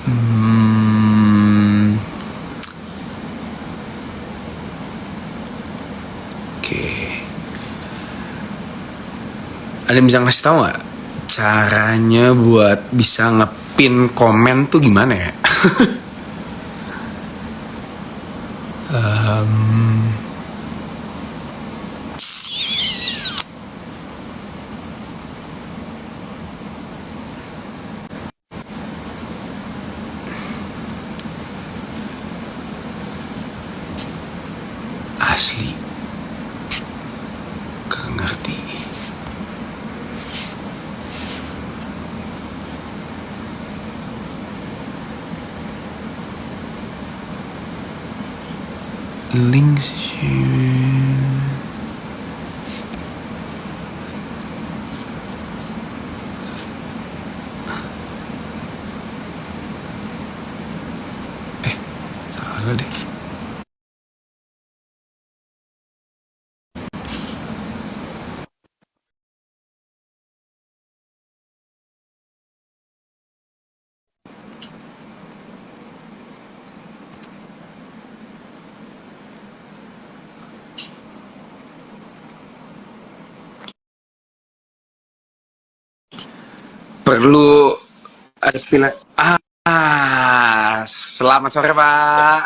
Hmm, oke. Ada yang bisa ngasih tahu nggak caranya buat bisa ngepin komen tuh gimana ya? Asli, gak ngerti. Links. Salah deh. Perlu ada pilihan. Selamat sore Pak.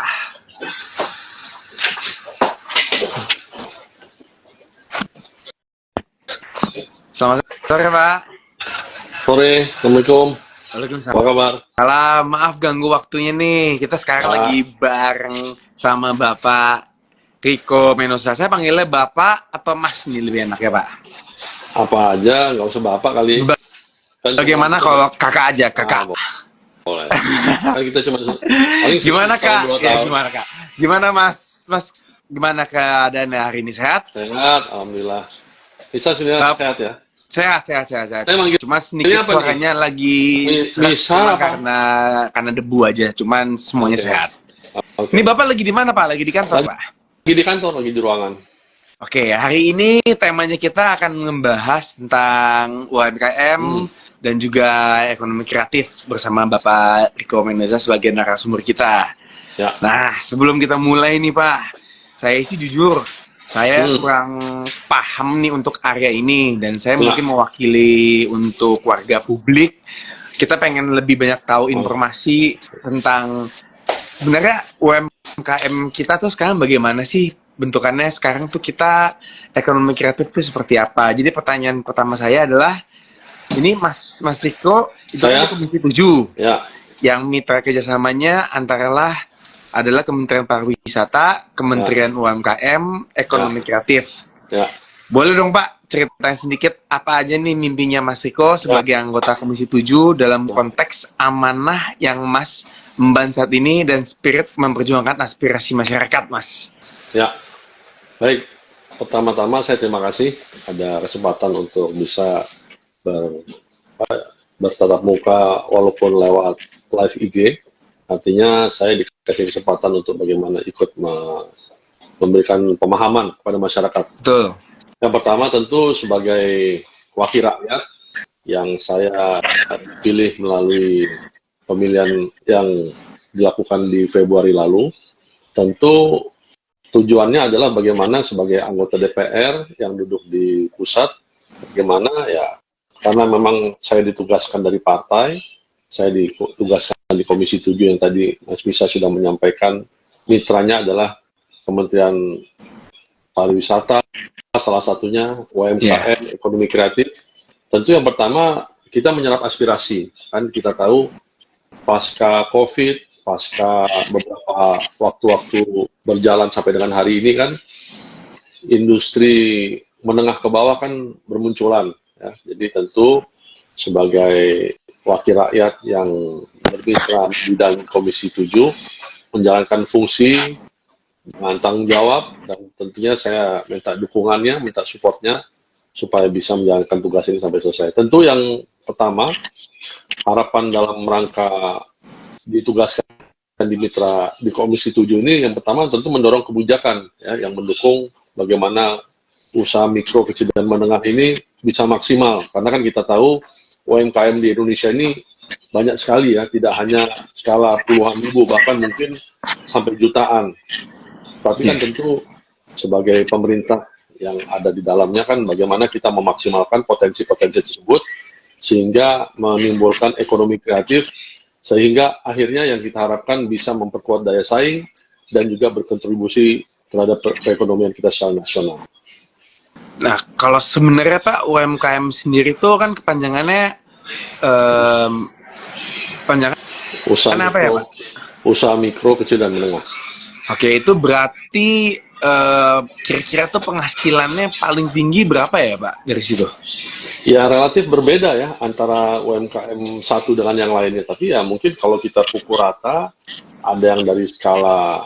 Selamat sore Pak. Sore, Assalamualaikum. Apa Waalaikumsalam. kabar? Maaf ganggu waktunya nih. Kita sekarang Ah, lagi bareng sama Bapak Riko Menosa. Saya panggilnya Bapak atau Mas nih lebih enak ya Pak? apa aja, nggak usah bapak kali. Kan cuma Bagaimana kalau kakak aja, kakak? boleh. Kan kita cuma paling Gimana setahun kak? dua Ya tahun. gimana kak? Gimana mas? Mas gimana keadaannya hari ini sehat? Sehat, alhamdulillah. Bisa sudah Bap, sehat ya. sehat. Saya manggil Cuma ini sedikit apa nih? suaranya lagi serak, Misal cuma apa? karena debu aja. Cuman semuanya Oke, sehat. Ini oke. bapak lagi di mana pak? Lagi di kantor Lagi pak? di kantor, lagi di ruangan. Oke, hari ini temanya kita akan membahas tentang UMKM Hmm, dan juga ekonomi kreatif bersama Bapak Riko Meneza sebagai narasumber kita. ya. Nah, sebelum kita mulai nih Pak, saya sih jujur, saya Hmm, kurang paham nih untuk area ini dan saya ya. mungkin mewakili untuk warga publik. Kita pengen lebih banyak tahu Oh, informasi tentang sebenarnya UMKM kita tuh sekarang bagaimana sih bentukannya sekarang tuh kita ekonomi kreatif tuh seperti apa. Jadi pertanyaan pertama saya adalah ini Mas Riko itu kan di saya, Komisi 7 ya, yang mitra kerjasamanya adalah Kementerian Pariwisata, ya, Kementerian UMKM, ya, Ekonomi Kreatif. ya, Boleh dong Pak ceritain sedikit apa aja nih mimpinya Mas Riko ya, sebagai anggota Komisi 7 dalam ya, konteks amanah yang Mas emban saat ini dan spirit memperjuangkan aspirasi masyarakat Mas. ya. Baik. Pertama-tama saya terima kasih ada kesempatan untuk bisa ber- bertatap muka walaupun lewat live IG. Artinya saya dikasih kesempatan untuk bagaimana ikut memberikan pemahaman kepada masyarakat. Betul. Yang pertama tentu sebagai wakil rakyat yang saya pilih melalui pemilihan yang dilakukan di Februari lalu, tentu tujuannya adalah bagaimana sebagai anggota DPR yang duduk di pusat, bagaimana ya, karena memang saya ditugaskan dari partai, saya ditugaskan di Komisi 7 yang tadi Mas Bisa sudah menyampaikan, mitranya adalah Kementerian Pariwisata, salah satunya Ya. UMKM, ekonomi kreatif. Tentu yang pertama kita menyerap aspirasi, kan kita tahu pasca COVID, pasca beberapa waktu-waktu berjalan sampai dengan hari ini kan, industri menengah ke bawah kan bermunculan. Ya. Jadi tentu sebagai wakil rakyat yang bermitra di bidang Komisi 7, menjalankan fungsi dengan tanggung jawab, dan tentunya saya minta dukungannya, minta supportnya, supaya bisa menjalankan tugas ini sampai selesai. Tentu yang pertama, harapan dalam rangka ditugaskan di mitra di Komisi 7 ini, yang pertama tentu mendorong kebijakan ya, yang mendukung bagaimana usaha mikro, kecil, dan menengah ini bisa maksimal. Karena kan kita tahu UMKM di Indonesia ini banyak sekali ya, tidak hanya skala puluhan ribu, bahkan mungkin sampai jutaan. Tapi kan Iya. tentu sebagai pemerintah yang ada di dalamnya kan bagaimana kita memaksimalkan potensi-potensi tersebut sehingga menimbulkan ekonomi kreatif sehingga akhirnya yang kita harapkan bisa memperkuat daya saing dan juga berkontribusi terhadap perekonomian kita secara nasional. Nah, kalau sebenarnya Pak, UMKM sendiri itu kan kepanjangannya panjangan Usaha apa ya mikro, Pak? usaha mikro, kecil dan menengah. Oke, itu berarti kira-kira tuh penghasilannya paling tinggi berapa ya Pak dari situ? Ya relatif berbeda ya antara UMKM satu dengan yang lainnya. Tapi ya mungkin kalau kita pukul rata, ada yang dari skala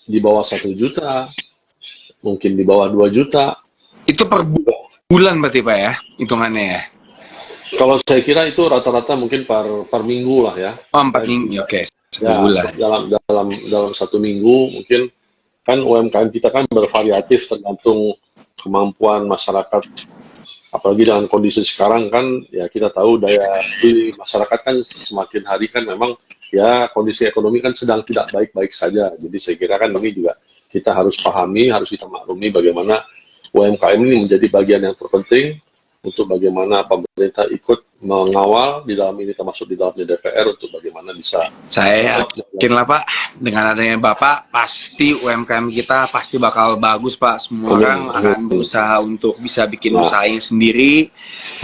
di bawah 1 juta, mungkin di bawah 2 juta. Itu per bulan berarti Pak ya, hitungannya ya? Kalau saya kira itu rata-rata mungkin per minggu lah ya. Oh, 4 minggu, oke. Satu Ya bulan. dalam 1 minggu mungkin kan UMKM kita kan bervariatif tergantung kemampuan masyarakat. Apalagi dengan kondisi sekarang kan ya kita tahu daya beli masyarakat kan semakin hari kan memang ya kondisi ekonomi kan sedang tidak baik-baik saja. Jadi saya kira kan ini juga kita harus pahami, harus kita maklumi bagaimana UMKM ini menjadi bagian yang terpenting untuk bagaimana pemerintah ikut mengawal di dalam ini termasuk di dalamnya DPR untuk bagaimana bisa Saya yakin lah Pak, dengan adanya Bapak, pasti UMKM kita pasti bakal bagus Pak. Semua orang akan berusaha untuk bisa bikin usahanya sendiri.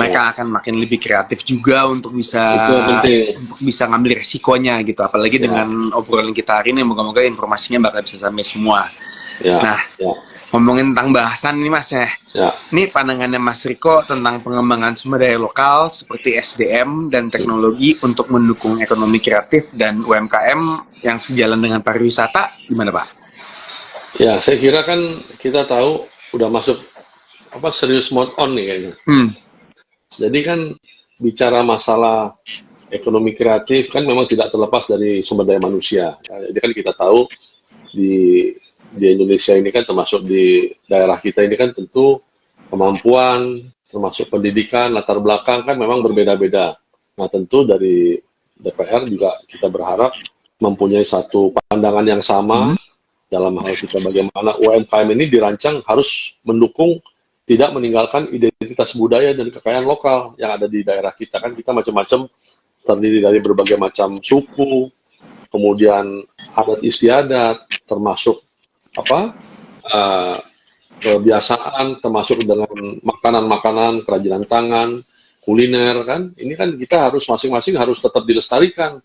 Mereka akan makin lebih kreatif juga untuk bisa ngambil resikonya gitu. Apalagi dengan obrolan kita hari ini, moga-moga informasinya bakal bisa sampai semua. Nah, ngomongin tentang bahasan ini Mas ya. Ini pandangannya Mas Riko tentang pengembangan sumber daya lokal seperti SDM dan teknologi untuk mendukung ekonomi kreatif dan UMKM yang sejalan dengan pariwisata, gimana Pak? Ya, saya kira kan kita tahu udah masuk serius mode on nih kayaknya. Jadi kan bicara masalah ekonomi kreatif kan memang tidak terlepas dari sumber daya manusia. Jadi kan kita tahu di Indonesia ini kan termasuk di daerah kita ini kan tentu kemampuan, termasuk pendidikan, latar belakang kan memang berbeda-beda. Nah tentu dari DPR juga kita berharap mempunyai satu pandangan yang sama dalam hal kita bagaimana UMKM ini dirancang harus mendukung tidak meninggalkan identitas budaya dan kekayaan lokal yang ada di daerah kita. Kan kita macam-macam terdiri dari berbagai macam suku, kemudian adat istiadat, termasuk kebiasaan, termasuk dengan makanan-makanan, kerajinan tangan, kuliner kan. Ini kan kita harus masing-masing harus tetap dilestarikan.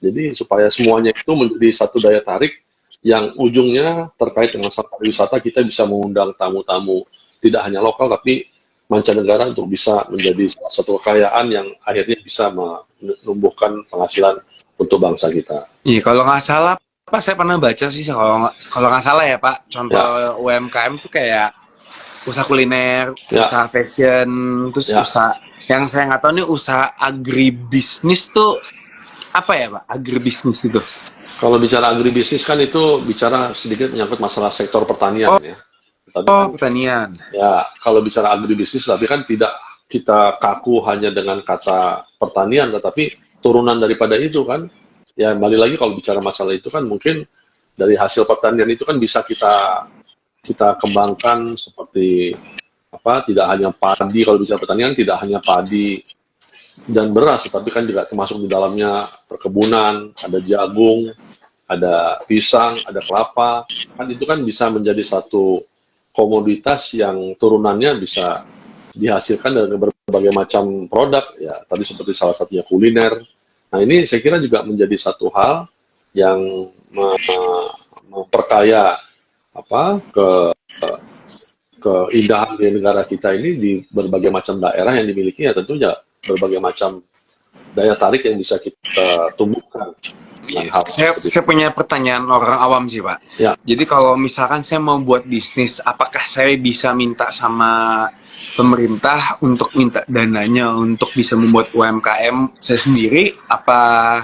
Jadi supaya semuanya itu menjadi satu daya tarik yang ujungnya terkait dengan pariwisata kita bisa mengundang tamu-tamu tidak hanya lokal tapi mancanegara untuk bisa menjadi salah satu kekayaan yang akhirnya bisa menumbuhkan penghasilan untuk bangsa kita. Iya, kalau nggak salah Pak, saya pernah baca sih kalau nggak salah ya Pak, contoh UMKM tuh kayak usaha kuliner, usaha fashion, terus usaha yang saya nggak tahu nih usaha agribisnis tuh apa ya Pak? Agribisnis itu? Kalau bicara agribisnis kan itu bicara sedikit menyangkut masalah sektor pertanian ya. Tapi kan, pertanian. Ya, kalau bicara agribisnis tapi kan tidak kita kaku hanya dengan kata pertanian, tetapi turunan daripada itu kan. Ya, balik lagi kalau bicara masalah itu kan mungkin dari hasil pertanian itu kan bisa kita kembangkan seperti tidak hanya padi, kalau bicara pertanian tidak hanya padi dan beras, tapi kan juga termasuk di dalamnya perkebunan, ada jagung, ada pisang, ada kelapa, kan itu kan bisa menjadi satu komoditas yang turunannya bisa dihasilkan dari berbagai macam produk, ya tadi seperti salah satunya kuliner. Nah ini saya kira juga menjadi satu hal yang memperkaya keindahan di negara kita ini di berbagai macam daerah yang dimiliki ya tentunya berbagai macam daya tarik yang bisa kita tumbuhkan. Saya punya pertanyaan orang awam sih Pak. Ya. Jadi kalau misalkan saya mau buat bisnis, apakah saya bisa minta sama pemerintah untuk minta dananya untuk bisa membuat UMKM saya sendiri? Apa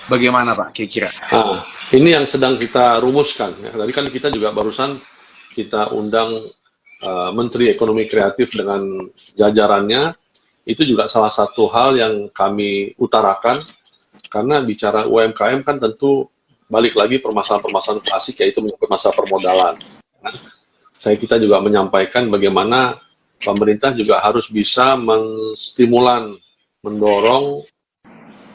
bagaimana Pak kira-kira? Nah, ini yang sedang kita rumuskan. Ya. Tadi kan kita juga barusan kita undang Menteri Ekonomi Kreatif dengan jajarannya. Itu juga salah satu hal yang kami utarakan karena bicara UMKM kan tentu balik lagi permasalahan-permasalahan klasik, yaitu menyangkut masalah permodalan. Kita juga menyampaikan bagaimana pemerintah juga harus bisa menstimulan, mendorong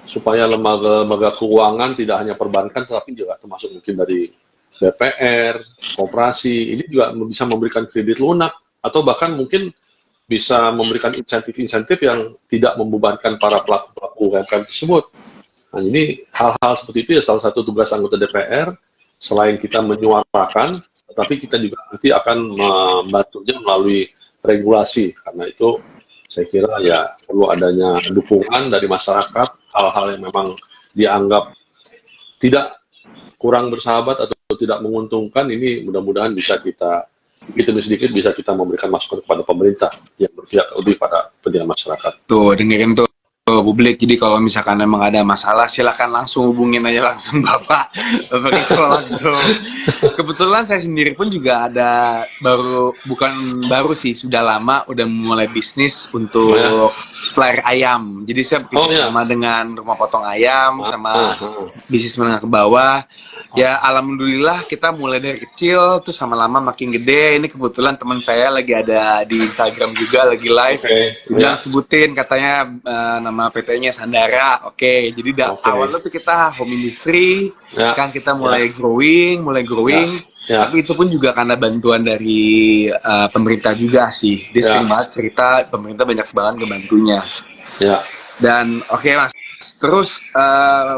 supaya lembaga-lembaga keuangan tidak hanya perbankan, tetapi juga termasuk mungkin dari BPR, koperasi, ini juga bisa memberikan kredit lunak, atau bahkan mungkin bisa memberikan insentif-insentif yang tidak membebankan para pelaku UMKM tersebut. Nah, ini hal-hal seperti itu ya salah satu tugas anggota DPR, selain kita menyuarakan, tetapi kita juga nanti akan membantunya melalui regulasi. Karena itu saya kira ya perlu adanya dukungan dari masyarakat, hal-hal yang memang dianggap tidak kurang bersahabat atau tidak menguntungkan, ini mudah-mudahan bisa kita sedikit demi sedikit bisa kita memberikan masukan kepada pemerintah yang berpihak lebih pada kepentingan masyarakat. Tuh, dengerin tuh publik. Jadi kalau misalkan emang ada masalah, silakan langsung hubungin aja langsung Bapak Eko langsung. Kebetulan saya sendiri pun juga ada bukan baru sih, sudah lama udah mulai bisnis untuk supplier ayam. Jadi saya bekerja sama dengan rumah potong ayam sama bisnis menengah ke bawah. Ya alhamdulillah kita mulai dari kecil tuh sama lama makin gede. Ini kebetulan teman saya lagi ada di Instagram juga lagi live. Udah sebutin katanya nama PT-nya Sandara. Jadi awalnya tuh kita home industry, sekarang kita mulai growing. Tapi itu pun juga karena bantuan dari pemerintah juga sih. Dia sering banget cerita pemerintah banyak banget ngebantunya. Dan Mas, terus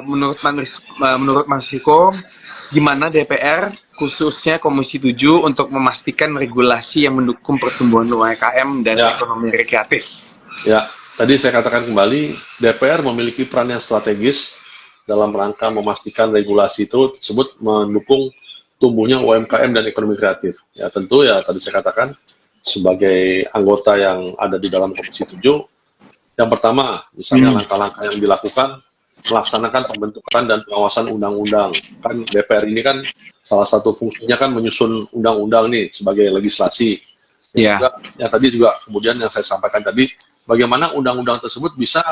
menurut Mas Riko, gimana DPR khususnya Komisi 7 untuk memastikan regulasi yang mendukung pertumbuhan UMKM dan ekonomi kreatif? Ya, tadi saya katakan kembali, DPR memiliki peran yang strategis dalam rangka memastikan regulasi itu tersebut mendukung tumbuhnya UMKM dan ekonomi kreatif. Ya tentu ya tadi saya katakan sebagai anggota yang ada di dalam Komisi 7, yang pertama misalnya langkah-langkah yang dilakukan melaksanakan pembentukan dan pengawasan undang-undang. Kan DPR ini kan salah satu fungsinya kan menyusun undang-undang nih sebagai legislasi. Yang tadi juga kemudian yang saya sampaikan tadi, bagaimana undang-undang tersebut bisa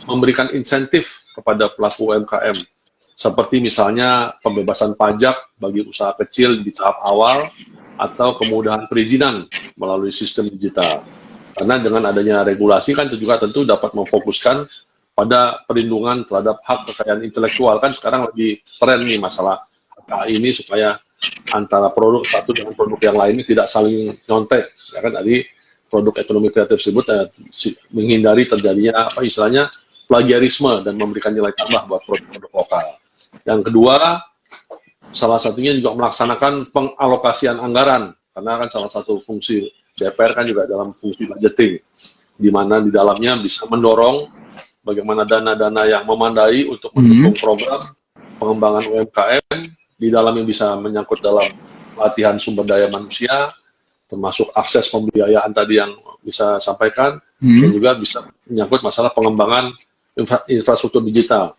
memberikan insentif kepada pelaku UMKM. Seperti misalnya pembebasan pajak bagi usaha kecil di tahap awal, atau kemudahan perizinan melalui sistem digital. Karena dengan adanya regulasi kan itu juga tentu dapat memfokuskan pada perlindungan terhadap hak kekayaan intelektual. Kan sekarang lagi tren nih masalah hak ini, supaya antara produk satu dengan produk yang lainnya tidak saling nyontek. Ya kan tadi produk ekonomi kreatif tersebut menghindari terjadinya istilahnya plagiarisme dan memberikan nilai tambah buat produk-produk lokal. Yang kedua, salah satunya juga melaksanakan pengalokasian anggaran, karena kan salah satu fungsi DPR kan juga dalam fungsi budgeting, di mana di dalamnya bisa mendorong bagaimana dana-dana yang memandai untuk mendukung program pengembangan UMKM, di dalamnya bisa menyangkut dalam latihan sumber daya manusia, termasuk akses pembiayaan tadi yang bisa sampaikan, dan juga bisa menyangkut masalah pengembangan infrastruktur digital.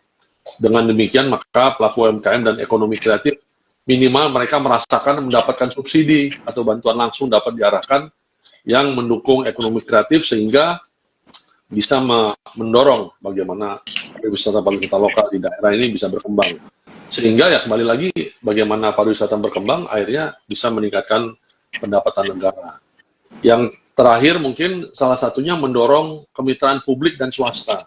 Dengan demikian, maka pelaku UMKM dan ekonomi kreatif minimal mereka merasakan mendapatkan subsidi atau bantuan langsung dapat diarahkan yang mendukung ekonomi kreatif, sehingga bisa mendorong bagaimana pariwisata lokal di daerah ini bisa berkembang. Sehingga ya kembali lagi, bagaimana pariwisata berkembang, akhirnya bisa meningkatkan pendapatan negara. Yang terakhir mungkin salah satunya mendorong kemitraan publik dan swasta.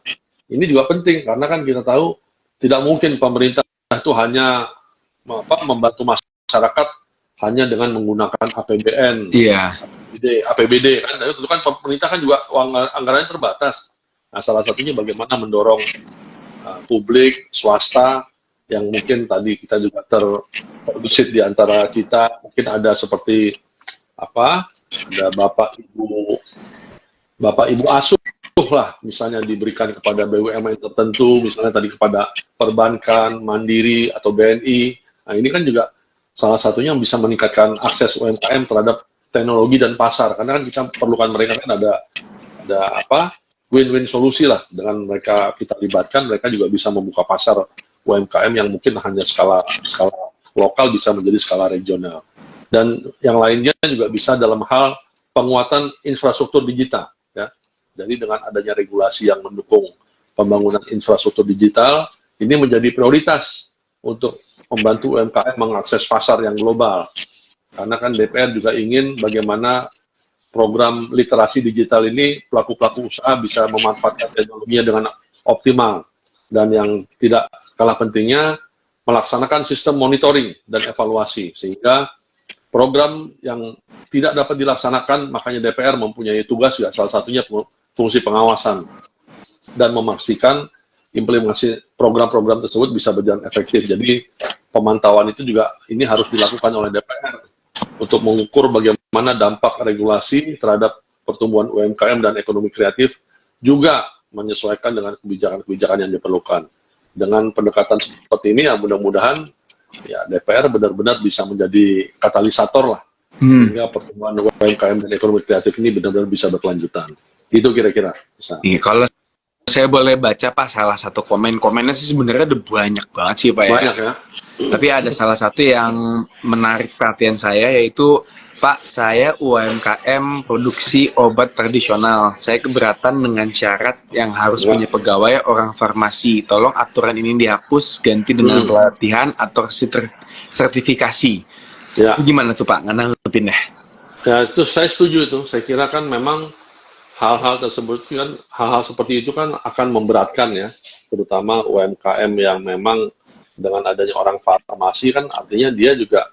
Ini juga penting, karena kan kita tahu tidak mungkin pemerintah itu hanya membantu masyarakat hanya dengan menggunakan APBN, APBD kan, itu kan pemerintah kan juga uang anggarannya terbatas. Nah, salah satunya bagaimana mendorong publik, swasta, yang mungkin tadi kita juga terbesit di antara kita, mungkin ada seperti ada bapak ibu asuh lah, misalnya diberikan kepada BUMN tertentu, misalnya tadi kepada perbankan, mandiri atau BNI. Nah, ini kan juga salah satunya yang bisa meningkatkan akses UMKM terhadap teknologi dan pasar, karena kan kita perlukan mereka kan ada win-win solusi lah, dengan mereka kita libatkan, mereka juga bisa membuka pasar UMKM yang mungkin hanya skala lokal bisa menjadi skala regional. Dan yang lainnya juga bisa dalam hal penguatan infrastruktur digital, ya. Jadi dengan adanya regulasi yang mendukung pembangunan infrastruktur digital, ini menjadi prioritas untuk membantu UMKM mengakses pasar yang global. Karena kan DPR juga ingin bagaimana program literasi digital ini pelaku-pelaku usaha bisa memanfaatkan teknologinya dengan optimal. Dan yang tidak kalah pentingnya, melaksanakan sistem monitoring dan evaluasi. Sehingga program yang tidak dapat dilaksanakan, makanya DPR mempunyai tugas juga, salah satunya fungsi pengawasan. Dan memastikan implementasi program-program tersebut bisa berjalan efektif. Jadi pemantauan itu juga ini harus dilakukan oleh DPR untuk mengukur bagaimana dampak regulasi terhadap pertumbuhan UMKM dan ekonomi kreatif, juga menyesuaikan dengan kebijakan-kebijakan yang diperlukan. Dengan pendekatan seperti ini, ya mudah-mudahan ya DPR benar-benar bisa menjadi katalisator lah, sehingga pertumbuhan UMKM dan ekonomi kreatif ini benar-benar bisa berkelanjutan. Itu kira-kira. Iya, kalau saya boleh baca Pak salah satu komennya sih sebenarnya ada banyak banget sih Pak ya. Banyak ya. Tapi ada salah satu yang menarik perhatian saya, yaitu Pak, saya UMKM produksi obat tradisional. Saya keberatan dengan syarat yang harus punya pegawai orang farmasi. Tolong aturan ini dihapus, ganti dengan pelatihan atau sertifikasi. Ya. Gimana tuh Pak, nanggepinnya? Ya, itu saya setuju itu. Saya kira kan memang hal-hal tersebut kan, hal-hal seperti itu kan akan memberatkan ya, terutama UMKM yang memang dengan adanya orang farmasi kan artinya dia juga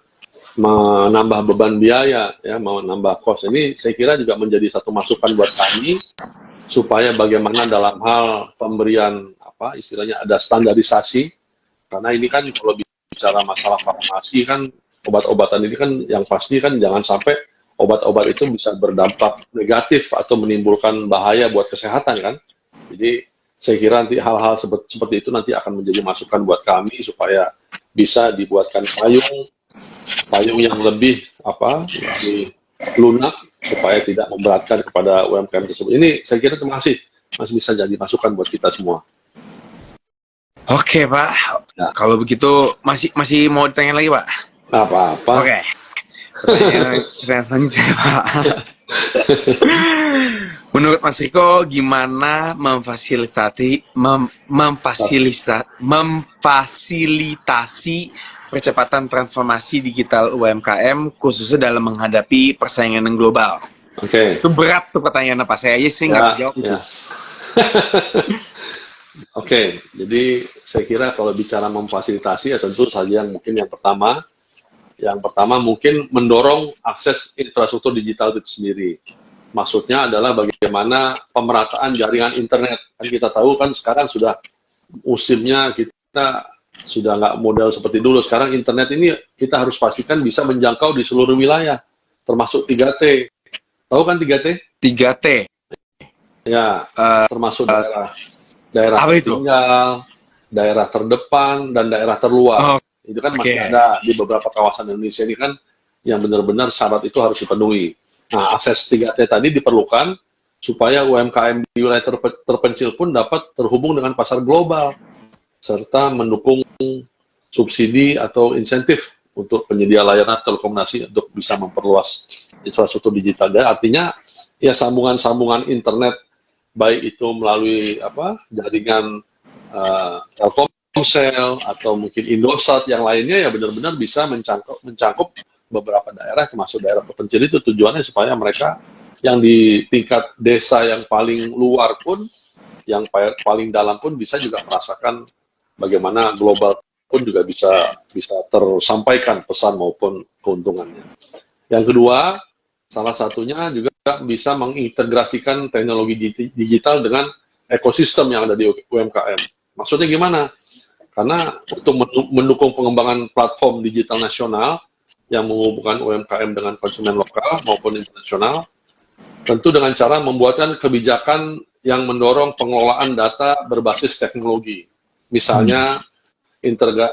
menambah beban biaya ya, menambah kos. Ini saya kira juga menjadi satu masukan buat kami supaya bagaimana dalam hal pemberian apa istilahnya ada standarisasi, karena ini kan kalau bicara masalah farmasi kan obat-obatan ini kan yang pasti kan jangan sampai obat-obat itu bisa berdampak negatif atau menimbulkan bahaya buat kesehatan kan. Jadi saya kira nanti hal-hal seperti itu nanti akan menjadi masukan buat kami supaya bisa dibuatkan payung yang lebih lebih lunak supaya tidak memberatkan kepada UMKM tersebut. Ini saya kira terima kasih masih bisa jadi masukan buat kita semua. Oke Pak, ya. Kalau begitu masih mau ditanya lagi Pak? Apa-apa. Oke. Pertanyaan selanjutnya Pak. Menurut Mas Riko, gimana memfasilitasi percepatan transformasi digital UMKM khususnya dalam menghadapi persaingan yang global? Oke. Itu berat tuh pertanyaan apa saya aja sih nggak bisa jawab itu. Oke, jadi saya kira kalau bicara memfasilitasi ya tentu saja yang pertama mungkin mendorong akses infrastruktur digital itu sendiri. Maksudnya adalah bagaimana pemerataan jaringan internet. Kan kita tahu kan sekarang sudah musimnya kita sudah nggak model seperti dulu. Sekarang internet ini kita harus pastikan bisa menjangkau di seluruh wilayah, termasuk 3T. Tahu kan 3T? 3T. Ya, termasuk daerah tertinggal, daerah terdepan, dan daerah terluar. Itu kan masih ada di beberapa kawasan Indonesia ini kan yang benar-benar syarat itu harus dipenuhi. Nah, akses 3T tadi diperlukan supaya UMKM di wilayah terpencil pun dapat terhubung dengan pasar global, serta mendukung subsidi atau insentif untuk penyedia layanan telekomunikasi untuk bisa memperluas infrastruktur digital. Dan artinya, ya sambungan-sambungan internet, baik itu melalui jaringan Telkomsel atau mungkin Indosat yang lainnya, ya benar-benar bisa mencangkup beberapa daerah, termasuk daerah terpencil itu. Tujuannya supaya mereka yang di tingkat desa yang paling luar pun, yang paling dalam pun bisa juga merasakan bagaimana global pun juga bisa tersampaikan pesan maupun keuntungannya. Yang kedua, salah satunya juga bisa mengintegrasikan teknologi digital dengan ekosistem yang ada di UMKM. Maksudnya gimana? Karena untuk mendukung pengembangan platform digital nasional yang menghubungkan UMKM dengan konsumen lokal maupun internasional, tentu dengan cara membuatkan kebijakan yang mendorong pengelolaan data berbasis teknologi. Misalnya,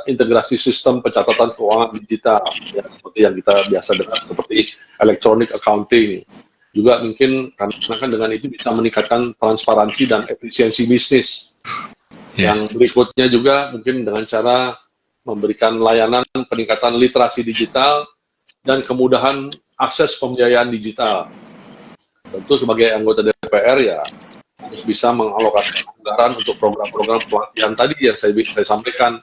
integrasi sistem pencatatan keuangan digital, ya, seperti yang kita biasa dengar, seperti electronic accounting. Juga mungkin karena kan dengan itu bisa meningkatkan transparansi dan efisiensi bisnis. Yang berikutnya juga mungkin dengan cara memberikan layanan peningkatan literasi digital dan kemudahan akses pembiayaan digital. Tentu sebagai anggota DPR ya harus bisa mengalokasikan anggaran untuk program-program pelatihan tadi yang saya sampaikan.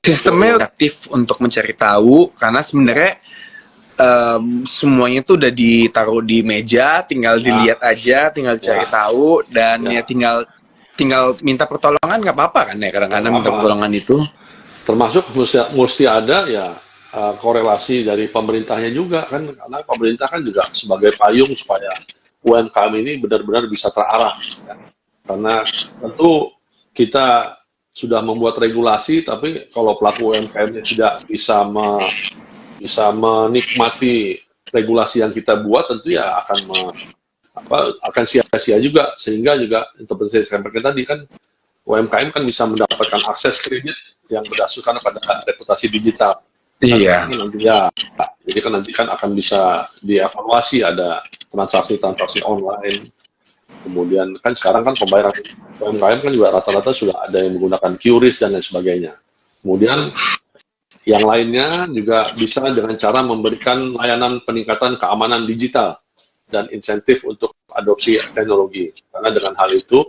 Sistemnya aktif untuk mencari tahu, karena sebenarnya semuanya tuh udah ditaruh di meja, tinggal dilihat aja, tinggal cari tahu, dan ya tinggal minta pertolongan nggak apa-apa kan ya, kadang-kadang minta pertolongan itu. Termasuk mesti ada ya korelasi dari pemerintahnya juga kan, karena pemerintah kan juga sebagai payung supaya UMKM ini benar-benar bisa terarah. Ya. Karena tentu kita sudah membuat regulasi, tapi kalau pelaku UMKM tidak bisa menikmati regulasi yang kita buat, tentu ya akan sia-sia juga. Sehingga juga seperti saya sampaikan tadi kan, UMKM kan bisa mendapatkan akses kredit yang berdasarkan pada reputasi digital. Iya. Jadi kan nanti kan akan bisa dievaluasi, ada transaksi online. Kemudian kan sekarang kan pembayaran UMKM kan juga rata-rata sudah ada yang menggunakan QRIS dan lain sebagainya. Kemudian yang lainnya juga bisa dengan cara memberikan layanan peningkatan keamanan digital dan insentif untuk adopsi teknologi. Karena dengan hal itu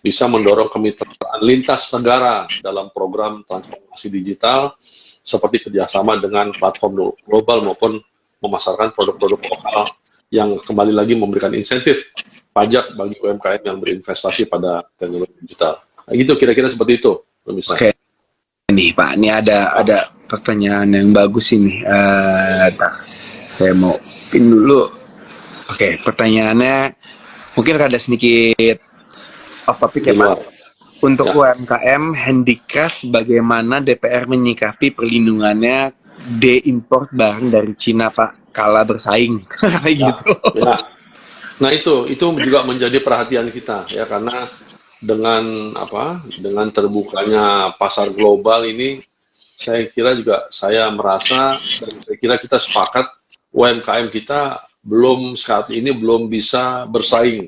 bisa mendorong kemitraan lintas negara dalam program transformasi digital seperti kerjasama dengan platform global maupun memasarkan produk-produk lokal yang kembali lagi memberikan insentif pajak bagi UMKM yang berinvestasi pada teknologi digital. Nah, gitu kira-kira seperti itu. Oke. Nih Pak, ini ada pertanyaan yang bagus ini. Saya mau pin dulu. Oke, pertanyaannya mungkin ada sedikit off topic ya Pak. Untuk UMKM handicraft, bagaimana DPR menyikapi perlindungannya de-import barang dari Cina Pak, kala bersaing kayak gitu. Nah itu juga menjadi perhatian kita ya, karena dengan terbukanya pasar global ini, saya kira juga saya merasa dan saya kira kita sepakat UMKM kita saat ini belum bisa bersaing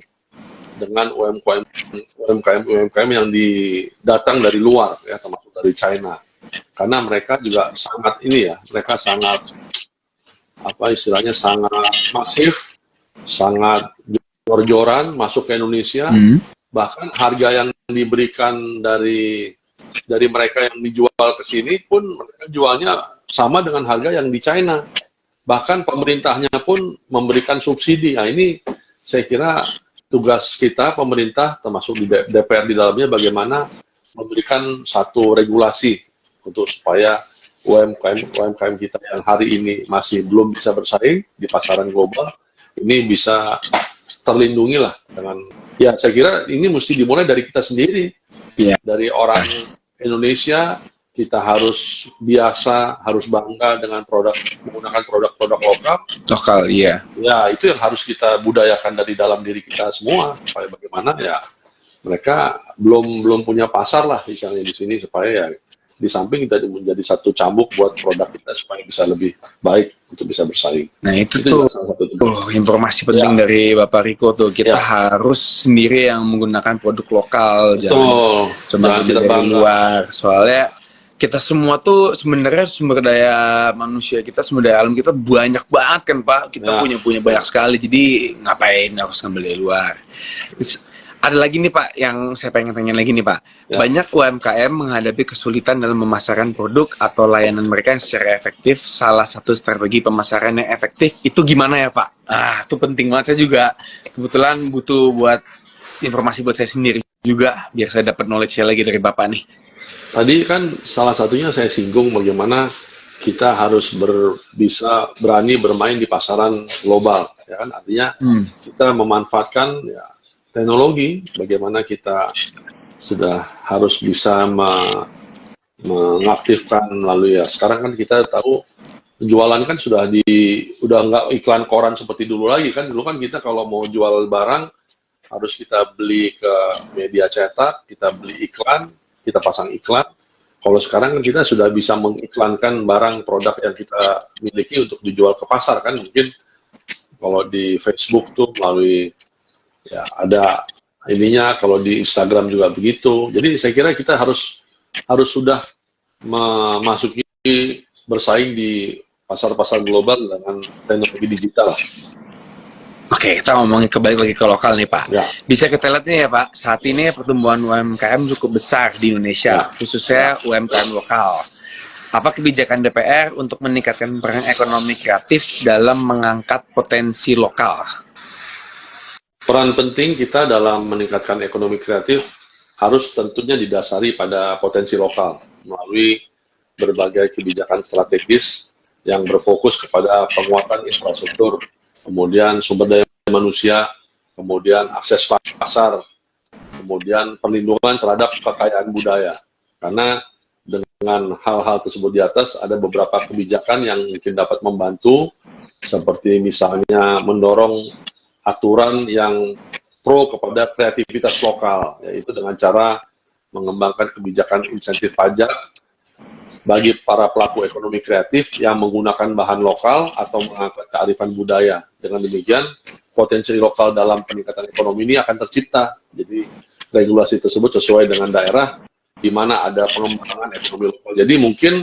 dengan UMKM yang datang dari luar ya, termasuk dari China, karena mereka juga sangat sangat masif, sangat jor-joran masuk ke Indonesia. Bahkan harga yang diberikan dari mereka yang dijual ke sini pun mereka jualnya sama dengan harga yang di China. Bahkan pemerintahnya pun memberikan subsidi. Nah, ini saya kira tugas kita pemerintah, termasuk di DPR di dalamnya, bagaimana memberikan satu regulasi untuk supaya UMKM kita yang hari ini masih belum bisa bersaing di pasaran global ini bisa terlindungi lah dengan, ya saya kira ini mesti dimulai dari kita sendiri, dari orang Indonesia. Kita harus bangga dengan menggunakan produk-produk lokal. Iya. Ya, itu yang harus kita budayakan dari dalam diri kita semua, supaya bagaimana ya mereka belum punya pasar lah misalnya di sini, supaya ya di samping kita menjadi satu cambuk buat produk kita supaya bisa lebih baik untuk bisa bersaing. Nah itu tuh informasi penting dari Bapak Riko tuh, kita harus sendiri yang menggunakan produk lokal, jangan kita dari luar. Soalnya kita semua tuh sebenarnya sumber daya manusia kita, sumber daya alam kita banyak banget kan Pak, kita punya banyak sekali, jadi ngapain harus ngambil dari luar. Ada lagi nih Pak, yang saya pengen tanya lagi nih Pak. Banyak UMKM menghadapi kesulitan dalam memasarkan produk atau layanan mereka yang secara efektif. Salah satu strategi pemasaran yang efektif itu gimana ya Pak? Itu penting banget. Saya juga kebetulan butuh buat informasi buat saya sendiri juga, biar saya dapat knowledge lagi dari Bapak nih. Tadi kan salah satunya saya singgung bagaimana kita harus bisa berani bermain di pasaran global, ya kan? Artinya kita memanfaatkan teknologi, bagaimana kita sudah harus bisa mengaktifkan melalui sekarang kan kita tahu penjualan kan udah nggak iklan koran seperti dulu lagi kan. Dulu kan kita kalau mau jual barang harus kita beli ke media cetak, kita beli iklan, kita pasang iklan. Kalau sekarang kan kita sudah bisa mengiklankan barang produk yang kita miliki untuk dijual ke pasar kan. Mungkin kalau di Facebook tuh melalui ada ininya, kalau di Instagram juga begitu. Jadi saya kira kita harus sudah memasuki bersaing di pasar-pasar global dengan teknologi digital. Oke, kita ngomongin kembali lagi ke lokal nih Pak. Ya, Bisa kita lihat nih ya Pak, saat ini pertumbuhan UMKM cukup besar di Indonesia, ya, ya. khususnya UMKM lokal. Apa kebijakan DPR untuk meningkatkan peran ekonomi kreatif dalam mengangkat potensi lokal? Peran penting kita dalam meningkatkan ekonomi kreatif harus tentunya didasari pada potensi lokal melalui berbagai kebijakan strategis yang berfokus kepada penguatan infrastruktur, kemudian sumber daya manusia, kemudian akses pasar, kemudian perlindungan terhadap kekayaan budaya. Karena dengan hal-hal tersebut di atas ada beberapa kebijakan yang mungkin dapat membantu, seperti misalnya mendorong aturan yang pro kepada kreativitas lokal, yaitu dengan cara mengembangkan kebijakan insentif pajak bagi para pelaku ekonomi kreatif yang menggunakan bahan lokal atau mengangkat kearifan budaya. Dengan demikian, potensi lokal dalam peningkatan ekonomi ini akan tercipta. Jadi, regulasi tersebut sesuai dengan daerah di mana ada pengembangan ekonomi lokal. Jadi mungkin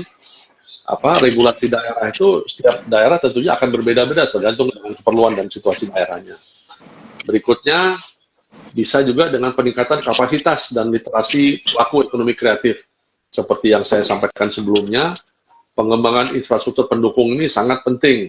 regulasi daerah itu setiap daerah tentunya akan berbeda-beda tergantung dengan keperluan dan situasi daerahnya. Berikutnya, bisa juga dengan peningkatan kapasitas dan literasi pelaku ekonomi kreatif. Seperti yang saya sampaikan sebelumnya, pengembangan infrastruktur pendukung ini sangat penting.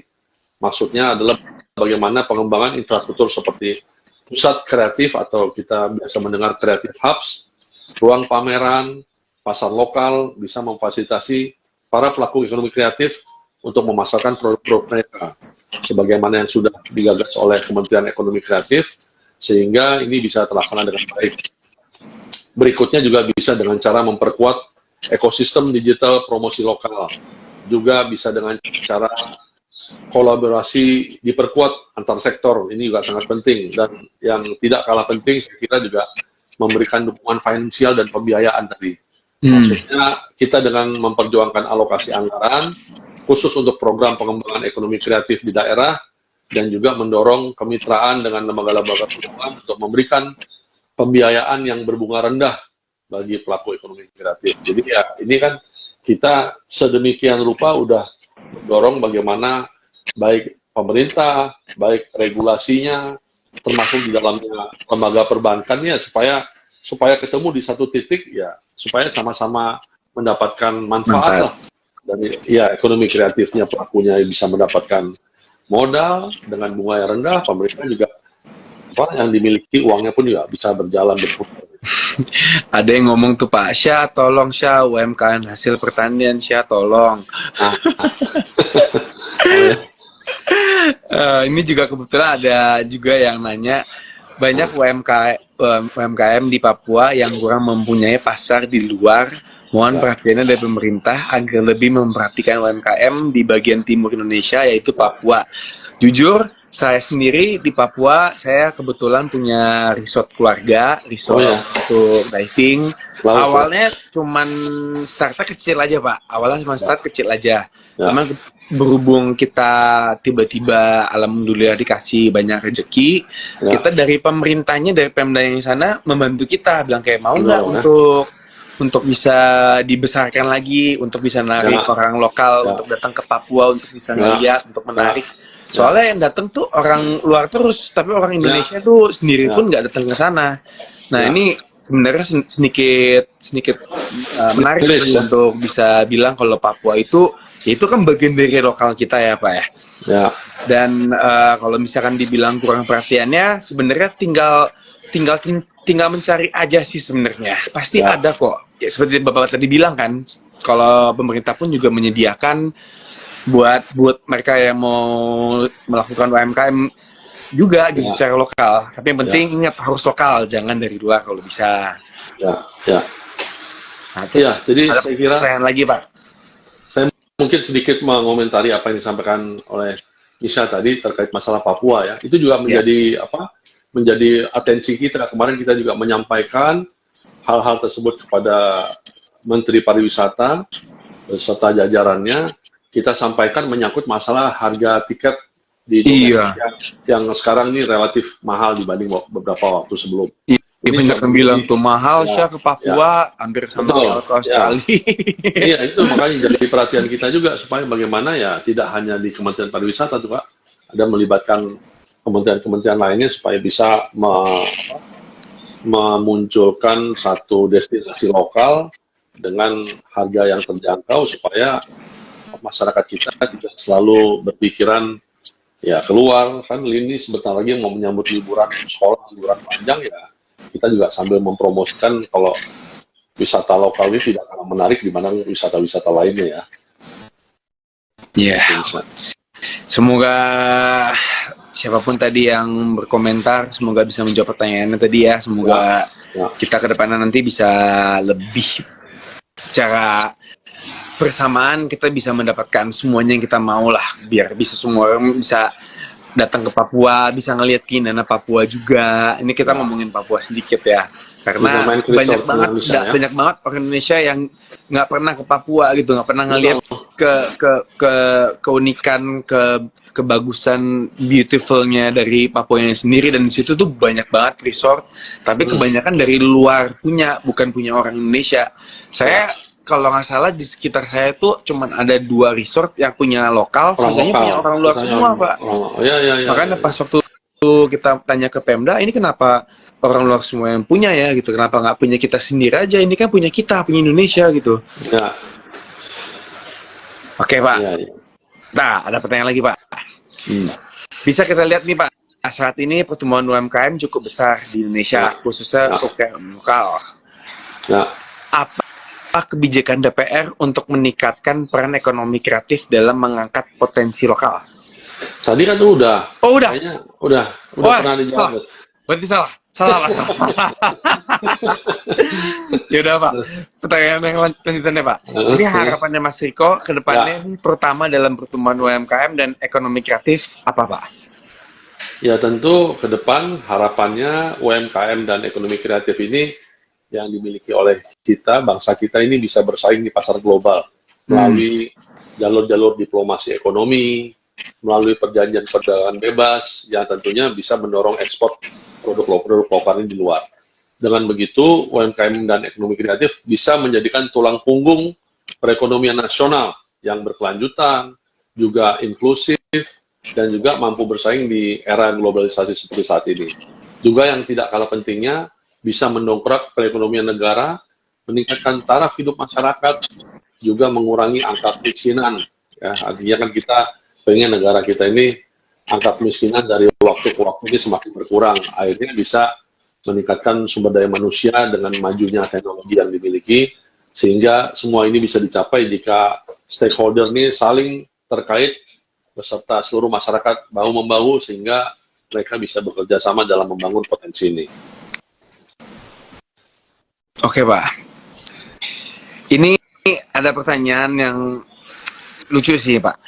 Maksudnya adalah bagaimana pengembangan infrastruktur seperti pusat kreatif atau kita biasa mendengar creative hubs, ruang pameran, pasar lokal bisa memfasilitasi para pelaku ekonomi kreatif untuk memasarkan produk-produk mereka sebagaimana yang sudah digagas oleh Kementerian Ekonomi Kreatif, sehingga ini bisa terlaksana dengan baik. Berikutnya juga bisa dengan cara memperkuat ekosistem digital promosi lokal. Juga bisa dengan cara kolaborasi diperkuat antar sektor, ini juga sangat penting. Dan yang tidak kalah penting, saya kira juga memberikan dukungan finansial dan pembiayaan tadi. Maksudnya kita dengan memperjuangkan alokasi anggaran, khusus untuk program pengembangan ekonomi kreatif di daerah, dan juga mendorong kemitraan dengan lembaga-lembaga keuangan untuk memberikan pembiayaan yang berbunga rendah bagi pelaku ekonomi kreatif. Jadi ya ini kan kita sedemikian rupa udah mendorong bagaimana baik pemerintah, baik regulasinya, termasuk di dalamnya lembaga perbankannya supaya ketemu di satu titik ya, supaya sama-sama mendapatkan manfaat lah dari ya ekonomi kreatifnya, pelakunya bisa mendapatkan modal dengan bunga yang rendah, pemerintah juga yang dimiliki uangnya pun juga bisa berjalan berputar. Ada yang ngomong tuh Pak, Syah tolong Syah UMKM hasil pertanian Syah tolong. Ini juga kebetulan ada juga yang nanya, banyak UMKM di Papua yang kurang mempunyai pasar di luar. Mohon perhatiannya dari pemerintah agar lebih memperhatikan UMKM di bagian timur Indonesia, yaitu Papua. Jujur, saya sendiri di Papua, saya kebetulan punya resort keluarga, resort untuk diving. Awalnya cuman startnya kecil aja Pak, awalnya cuma start kecil aja. Memang berhubung kita tiba-tiba alhamdulillah dikasih banyak rezeki, kita dari pemerintahnya, dari Pemda yang sana membantu kita, bilang kayak mau nggak untuk bisa dibesarkan lagi, untuk bisa narik orang lokal untuk datang ke Papua, untuk bisa ngeliat, untuk menarik. Soalnya yang datang tuh orang luar terus, tapi orang Indonesia tuh sendiri pun nggak datang ke sana. Nah ini sebenarnya sedikit menarik untuk bisa bilang kalau Papua itu kan bagian dari lokal kita ya Pak ya. Dan kalau misalkan dibilang kurang perhatiannya, sebenarnya tinggal mencari aja sih sebenarnya. Pasti ada kok. Ya, seperti Bapak tadi bilang kan, kalau pemerintah pun juga menyediakan buat mereka yang mau melakukan UMKM juga gitu secara lokal. Tapi yang penting ingat harus lokal, jangan dari luar kalau bisa. Nah, jadi saya kira lagi Pak. Saya mungkin sedikit mengomentari apa yang disampaikan oleh Misha tadi terkait masalah Papua ya. Itu juga menjadi atensi kita. Kemarin kita juga menyampaikan hal-hal tersebut kepada Menteri Pariwisata beserta jajarannya. Kita sampaikan menyangkut masalah harga tiket di domestik yang sekarang ini relatif mahal dibanding beberapa waktu sebelum. Banyak yang bilang tuh mahal Syah ke Papua, hampir sama ke Australia. Iya, itu makanya jadi perhatian kita juga supaya bagaimana ya tidak hanya di Kementerian Pariwisata tuh Pak, ada melibatkan kementerian-kementerian lainnya supaya bisa memunculkan satu destinasi lokal dengan harga yang terjangkau supaya masyarakat kita tidak selalu berpikiran ya keluar, kan ini sebentar lagi mau menyambut liburan sekolah, liburan panjang, ya kita juga sambil mempromosikan kalau wisata lokal ini tidak kalah menarik dibanding wisata-wisata lainnya ya. Iya. Semoga siapapun tadi yang berkomentar, semoga bisa menjawab pertanyaannya tadi ya. Semoga kita ke depannya nanti bisa lebih secara bersamaan kita bisa mendapatkan semuanya yang kita mau lah, biar bisa semua orang bisa datang ke Papua, bisa ngelihat keindahan Papua juga. Ini kita ngomongin Papua sedikit ya, karena banyak banget orang Indonesia yang nggak pernah ke Papua gitu, nggak pernah ngelihat keunikan, kebagusan, beautifulnya dari Papua ini sendiri. Dan di situ tuh banyak banget resort, tapi kebanyakan dari luar bukan punya orang Indonesia. Saya kalau nggak salah di sekitar saya tuh cuman ada 2 resort yang punya lokal, sisanya punya orang luar semua, Pak. Makanya pas waktu kita tanya ke Pemda, ini kenapa orang luar semua yang punya ya gitu, kenapa nggak punya kita sendiri aja, ini kan punya kita, punya Indonesia gitu. Ya. Oke, Pak. Nah, ada pertanyaan lagi, Pak. Bisa kita lihat nih, Pak, saat ini pertumbuhan UMKM cukup besar di Indonesia, khususnya UMKM lokal. Apa kebijakan DPR untuk meningkatkan peran ekonomi kreatif dalam mengangkat potensi lokal? Tadi kan udah. Oh, udah. Kayaknya udah pernah dijawab. Berarti salah. Yaudah, Pak. Pertanyaan yang lanjutannya, Pak. Ini harapannya Mas Riko ke depannya ini terutama dalam pertumbuhan UMKM dan ekonomi kreatif apa, Pak? Ya tentu ke depan harapannya UMKM dan ekonomi kreatif ini yang dimiliki oleh kita, bangsa kita ini bisa bersaing di pasar global melalui jalur-jalur diplomasi ekonomi, melalui perjanjian perdagangan bebas yang tentunya bisa mendorong ekspor produk lokal ini di luar. Dengan begitu, UMKM dan ekonomi kreatif bisa menjadikan tulang punggung perekonomian nasional yang berkelanjutan, juga inklusif, dan juga mampu bersaing di era globalisasi seperti saat ini. Juga yang tidak kalah pentingnya, bisa mendongkrak perekonomian negara, meningkatkan taraf hidup masyarakat, juga mengurangi angka kemiskinan. Ya, artinya kan kita pengen negara kita ini angka kemiskinan dari waktu ke waktu ini semakin berkurang. Akhirnya bisa meningkatkan sumber daya manusia dengan majunya teknologi yang dimiliki, sehingga semua ini bisa dicapai jika stakeholder ini saling terkait beserta seluruh masyarakat bahu-membahu sehingga mereka bisa bekerja sama dalam membangun potensi ini. Oke, Pak. Ini ada pertanyaan yang lucu sih, Pak.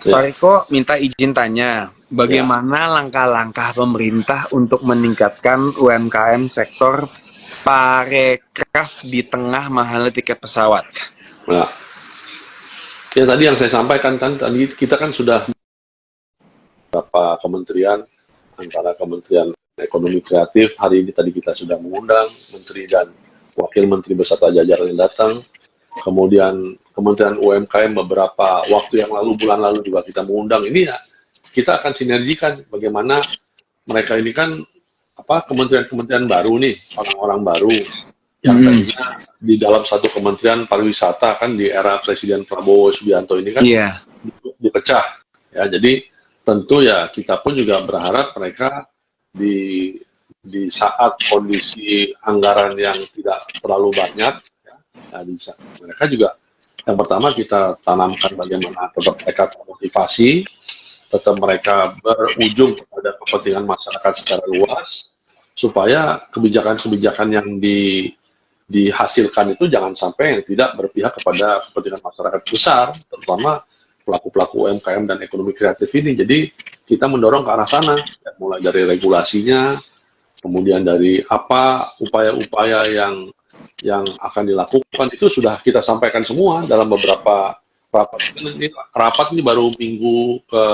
Pak Riko minta izin tanya, bagaimana langkah-langkah pemerintah untuk meningkatkan UMKM sektor parekraf di tengah mahalnya tiket pesawat? Ya tadi yang saya sampaikan kan, tadi kita kan sudah beberapa kementerian, antara Kementerian Ekonomi Kreatif, hari ini tadi kita sudah mengundang Menteri dan Wakil Menteri beserta jajaran yang datang. Kemudian Kementerian UMKM beberapa waktu yang lalu, bulan lalu juga kita mengundang. Ini ya kita akan sinergikan bagaimana mereka ini kan kementerian-kementerian baru nih, orang-orang baru yang tadinya di dalam satu kementerian pariwisata kan di era Presiden Prabowo Subianto ini kan dipecah. Ya, jadi tentu ya kita pun juga berharap mereka di saat kondisi anggaran yang tidak terlalu banyak, mereka juga yang pertama kita tanamkan bagaimana tetap mereka termotivasi, tetap mereka berujung kepada kepentingan masyarakat secara luas, supaya kebijakan-kebijakan yang dihasilkan itu jangan sampai yang tidak berpihak kepada kepentingan masyarakat besar, terutama pelaku-pelaku UMKM dan ekonomi kreatif ini. Jadi kita mendorong ke arah sana, mulai dari regulasinya, kemudian dari apa upaya-upaya yang akan dilakukan itu sudah kita sampaikan semua dalam beberapa rapat. Rapat ini baru minggu ke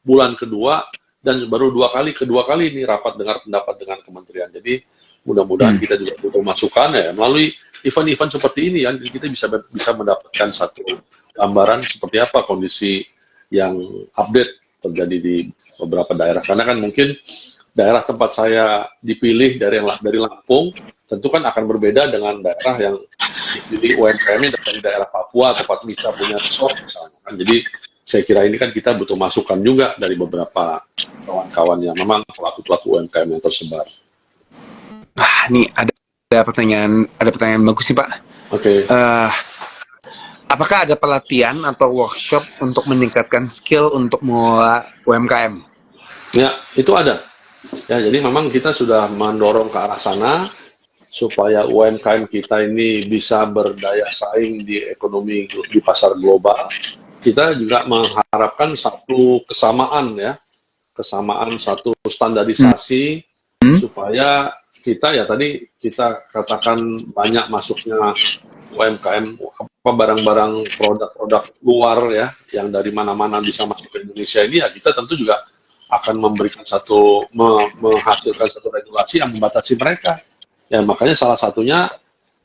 bulan kedua dan baru kedua kali ini rapat dengar pendapat dengan kementerian. Jadi mudah-mudahan kita juga butuh masukan ya melalui event-event seperti ini ya, kita bisa mendapatkan satu gambaran seperti apa kondisi yang update terjadi di beberapa daerah. Karena kan mungkin daerah tempat saya dipilih dari Lampung, tentu kan akan berbeda dengan daerah yang dipilih UMKM-nya dari daerah Papua, tempat bisa punya resort misalnya. Kan. Jadi saya kira ini kan kita butuh masukan juga dari beberapa kawan-kawan yang memang pelaku-pelaku UMKM yang tersebar. Nih ada pertanyaan bagus nih Pak. Oke. Apakah ada pelatihan atau workshop untuk meningkatkan skill untuk mengelola UMKM? Ya, itu ada. Ya, jadi memang kita sudah mendorong ke arah sana supaya UMKM kita ini bisa berdaya saing di ekonomi di pasar global. Kita juga mengharapkan satu kesamaan ya, satu standarisasi supaya kita ya tadi kita katakan banyak masuknya UMKM barang-barang produk-produk luar ya yang dari mana-mana bisa masuk ke Indonesia ini ya kita tentu juga akan memberikan menghasilkan satu regulasi yang membatasi mereka. Ya makanya salah satunya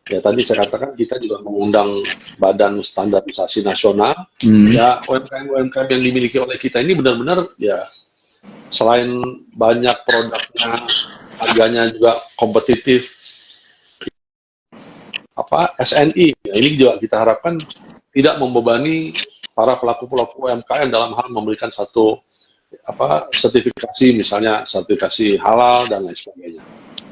ya tadi saya katakan kita juga mengundang Badan Standarisasi Nasional. Ya UMKM yang dimiliki oleh kita ini benar-benar ya selain banyak produknya, harganya juga kompetitif. SNI ya, ini juga kita harapkan tidak membebani para pelaku-pelaku UMKM dalam hal memberikan satu sertifikasi, misalnya sertifikasi halal dan lain sebagainya.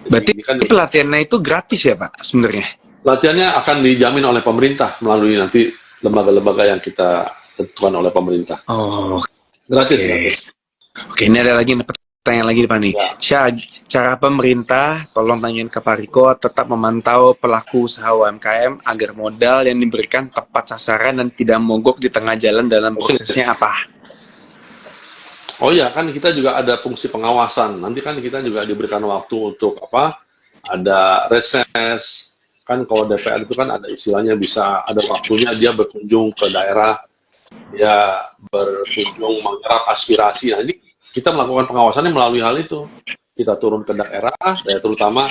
Berarti kan pelatihannya itu gratis ya Pak sebenarnya? Pelatihannya akan dijamin oleh pemerintah melalui nanti lembaga-lembaga yang kita tentukan oleh pemerintah. Oh, gratis. Oke, ini ada lagi pertanyaan lagi Pak nih. Ya. Cara pemerintah, tolong tanyain ke Pak Riko, tetap memantau pelaku usaha UMKM agar modal yang diberikan tepat sasaran dan tidak mogok di tengah jalan dalam prosesnya apa? Oh ya, kan kita juga ada fungsi pengawasan. Nanti kan kita juga diberikan waktu untuk ada reses. Kan kalau DPR itu kan ada istilahnya bisa ada waktunya dia berkunjung ke daerah, dia berkunjung menggarap aspirasi. Nah ini kita melakukan pengawasannya melalui hal itu. Kita turun ke daerah, terutama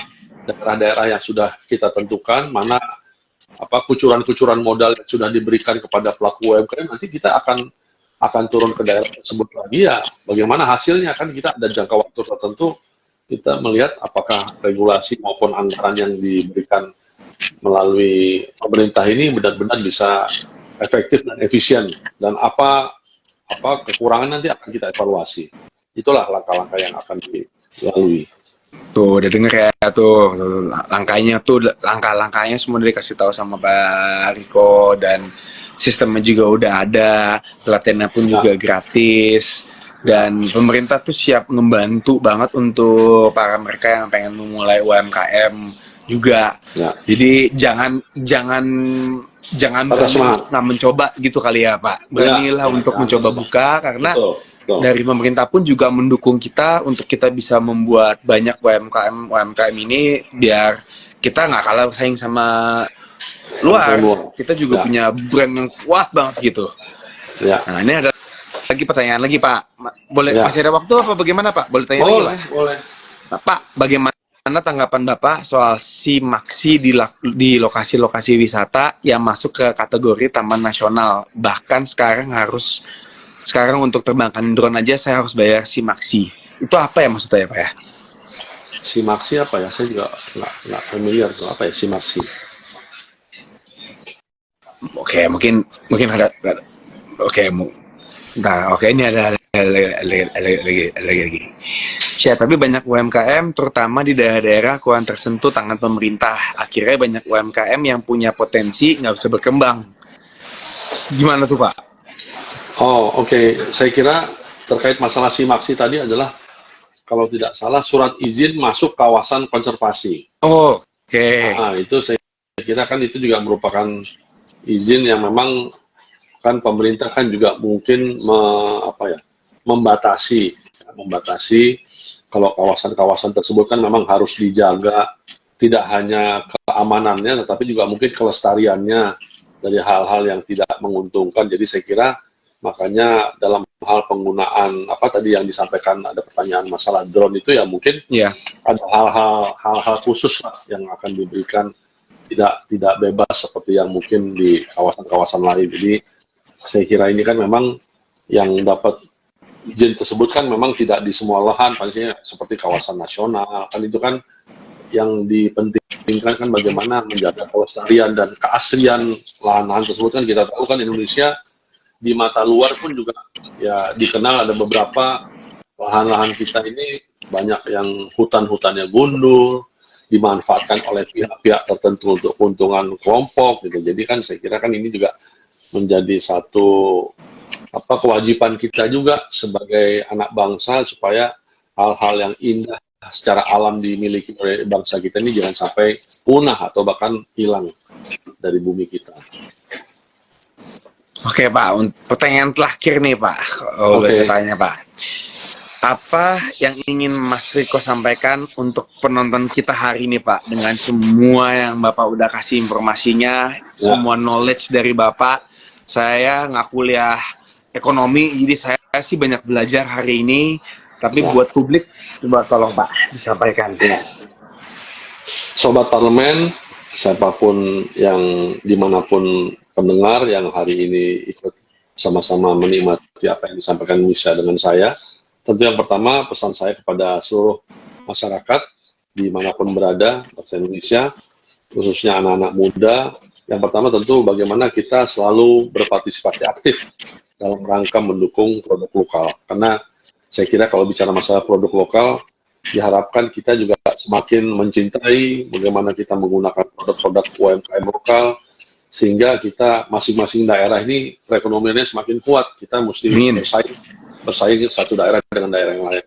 daerah-daerah yang sudah kita tentukan mana kucuran-kucuran modal yang sudah diberikan kepada pelaku UMKM. Nanti kita akan turun ke daerah tersebut lagi ya bagaimana hasilnya kan kita ada jangka waktu tertentu kita melihat apakah regulasi maupun anggaran yang diberikan melalui pemerintah ini benar-benar bisa efektif dan efisien dan apa kekurangan nanti akan kita evaluasi. Itulah langkah-langkah yang akan dilalui. Tuh udah denger ya tuh langkah-langkahnya semua udah dikasih tahu sama Pak Riko dan sistemnya juga udah ada, pelatihannya pun juga gratis dan pemerintah tuh siap ngebantu banget untuk para mereka yang pengen memulai UMKM juga. Jadi jangan nggak mencoba gitu kali ya Pak. Beranilah untuk mencoba buka karena dari pemerintah pun juga mendukung kita untuk kita bisa membuat banyak UMKM ini biar kita nggak kalah saing sama luar. Kita juga punya brand yang kuat banget gitu. Nah ini ada lagi pertanyaan lagi Pak. Boleh masih ada waktu apa bagaimana Pak? Boleh tanya lagi Pak? Boleh. Nah, Pak, bagaimana tanggapan Bapak soal SIMAKSI di lokasi-lokasi wisata yang masuk ke kategori Taman Nasional? Bahkan sekarang untuk terbangkan drone aja saya harus bayar SIMAKSI. Itu apa ya maksudnya Pak ya? SIMAKSI apa ya? Saya juga nggak familiar tuh apa ya SIMAKSI. Oke, mungkin ada. Ini ada lagi. Ya, tapi banyak UMKM, terutama di daerah-daerah kurang tersentuh tangan pemerintah. Akhirnya banyak UMKM yang punya potensi nggak bisa berkembang. Gimana tuh Pak? Oke. Saya kira terkait masalah SIMAKSI tadi adalah kalau tidak salah surat izin masuk kawasan konservasi. Oke. Itu saya kira kan itu juga merupakan izin yang memang kan pemerintah kan juga mungkin membatasi kalau kawasan-kawasan tersebut kan memang harus dijaga tidak hanya keamanannya tetapi juga mungkin kelestariannya dari hal-hal yang tidak menguntungkan. Jadi saya kira makanya dalam hal penggunaan tadi yang disampaikan ada pertanyaan masalah drone itu ya mungkin ada hal-hal khusus lah yang akan diberikan tidak bebas seperti yang mungkin di kawasan-kawasan lain. Jadi saya kira ini kan memang yang dapat izin tersebut kan memang tidak di semua lahan, pastinya seperti kawasan nasional, kan itu kan yang dipentingkan kan bagaimana menjaga kelestarian dan keaslian lahan-lahan tersebut. Kan kita tahu kan Indonesia di mata luar pun juga ya dikenal ada beberapa lahan-lahan kita ini banyak yang hutan-hutannya gundul, dimanfaatkan oleh pihak-pihak tertentu untuk keuntungan kelompok gitu. Jadi kan saya kira kan ini juga menjadi satu kewajiban kita juga sebagai anak bangsa supaya hal-hal yang indah secara alam dimiliki oleh bangsa kita ini jangan sampai punah atau bahkan hilang dari bumi kita. Oke Pak, pertanyaan terakhir nih Pak, boleh tanya Pak. Apa yang ingin Mas Riko sampaikan untuk penonton kita hari ini Pak, dengan semua yang Bapak udah kasih informasinya, semua knowledge dari Bapak. Saya nggak kuliah ekonomi, jadi saya sih banyak belajar hari ini. Tapi buat publik, coba tolong Pak disampaikan. Sobat Parlemen, siapapun yang dimanapun pendengar yang hari ini ikut sama-sama menikmati apa yang disampaikan Misha dengan saya, tentu yang pertama pesan saya kepada seluruh masyarakat dimanapun berada, bangsa Indonesia, khususnya anak-anak muda. Yang pertama tentu bagaimana kita selalu berpartisipasi aktif dalam rangka mendukung produk lokal. Karena saya kira kalau bicara masalah produk lokal, diharapkan kita juga semakin mencintai bagaimana kita menggunakan produk-produk UMKM lokal, sehingga kita masing-masing daerah ini perekonomiannya semakin kuat. Kita mesti bersaing satu daerah dengan daerah yang lain.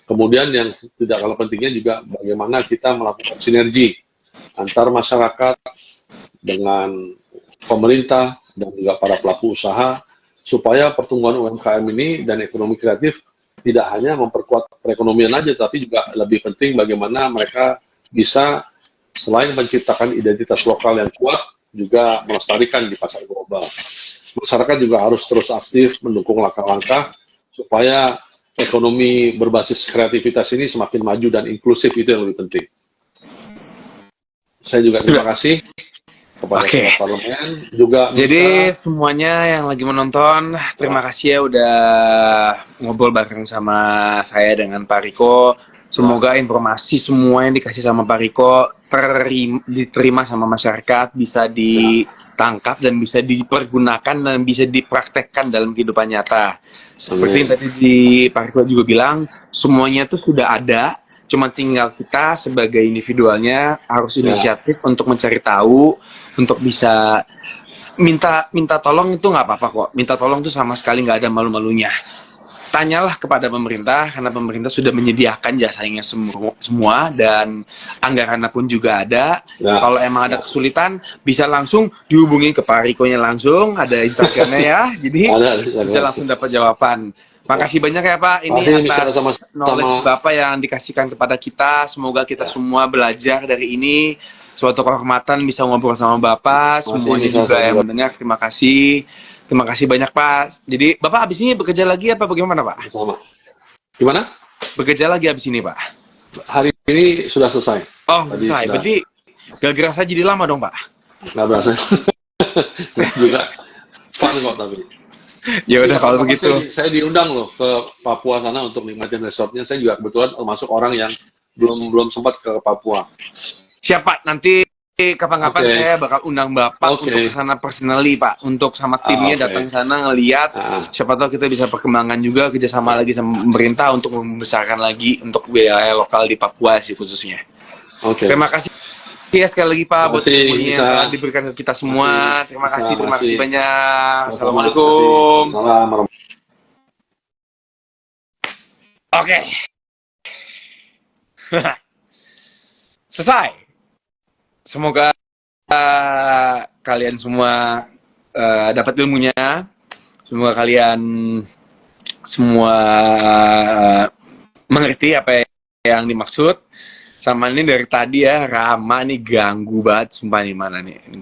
Kemudian yang tidak kalah pentingnya juga bagaimana kita melakukan sinergi antar masyarakat dengan pemerintah dan juga para pelaku usaha, supaya pertumbuhan UMKM ini dan ekonomi kreatif tidak hanya memperkuat perekonomian aja, tapi juga lebih penting bagaimana mereka bisa selain menciptakan identitas lokal yang kuat, juga melestarikan di pasar global. Masyarakat juga harus terus aktif mendukung langkah-langkah supaya ekonomi berbasis kreativitas ini semakin maju dan inklusif, itu yang lebih penting. Saya juga terima kasih kepada Parlemen juga. Jadi semuanya yang lagi menonton, terima kasih ya udah ngobrol bareng sama saya dengan Pak Riko. Semoga informasi semua yang dikasih sama Pak Riko diterima sama masyarakat, bisa ditangkap dan bisa dipergunakan dan bisa dipraktekkan dalam kehidupan nyata. Seperti yang tadi Pak Riko juga bilang, semuanya itu sudah ada. Cuma tinggal kita sebagai individualnya harus inisiatif untuk mencari tahu, untuk bisa minta tolong itu nggak apa-apa kok. Minta tolong itu sama sekali nggak ada malu-malunya. Tanyalah kepada pemerintah, karena pemerintah sudah menyediakan jasanya semua dan anggarannya pun juga ada. Kalau emang ada kesulitan, bisa langsung dihubungi ke Pak Riko-nya langsung, ada Instagramnya ya, jadi bisa langsung dapat jawaban. Makasih banyak ya Pak, ini atas knowledge Bapak yang dikasihkan kepada kita. Semoga kita semua belajar dari ini. Suatu kehormatan bisa ngobrol sama Bapak. Semuanya juga yang mendengar, terima kasih. Terima kasih banyak Pak. Jadi Bapak habis ini bekerja lagi apa bagaimana Pak? Sama. Gimana? Bekerja lagi habis ini Pak? Hari ini sudah selesai. Oh selesai, berarti gak gerasa jadi lama dong Pak? Gak berasa. Juga fun kok tapi. Ya udah kalau begitu. Saya diundang loh ke Papua sana untuk nikmatin resortnya. Saya juga kebetulan termasuk orang yang belum sempat ke Papua. Siapa nanti kapan-kapan saya bakal undang Bapak untuk ke sana personally Pak, untuk sama timnya datang ke sana ngelihat. Siapa tahu kita bisa perkembangan juga, kerjasama lagi sama pemerintah untuk membesarkan lagi untuk wilayah lokal di Papua sih khususnya. Terima kasih ya sekali lagi Pak buat ilmunya yang telah diberikan ke kita semua. Terima kasih banyak. Assalamualaikum. Oke. Selesai. Semoga kalian semua dapat ilmunya. Semoga kalian semua mengerti apa yang dimaksud. Sama ini dari tadi ya, Rama nih ganggu banget, sumpah nih mana nih. Ini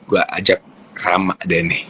gua ajak Rama deh nih.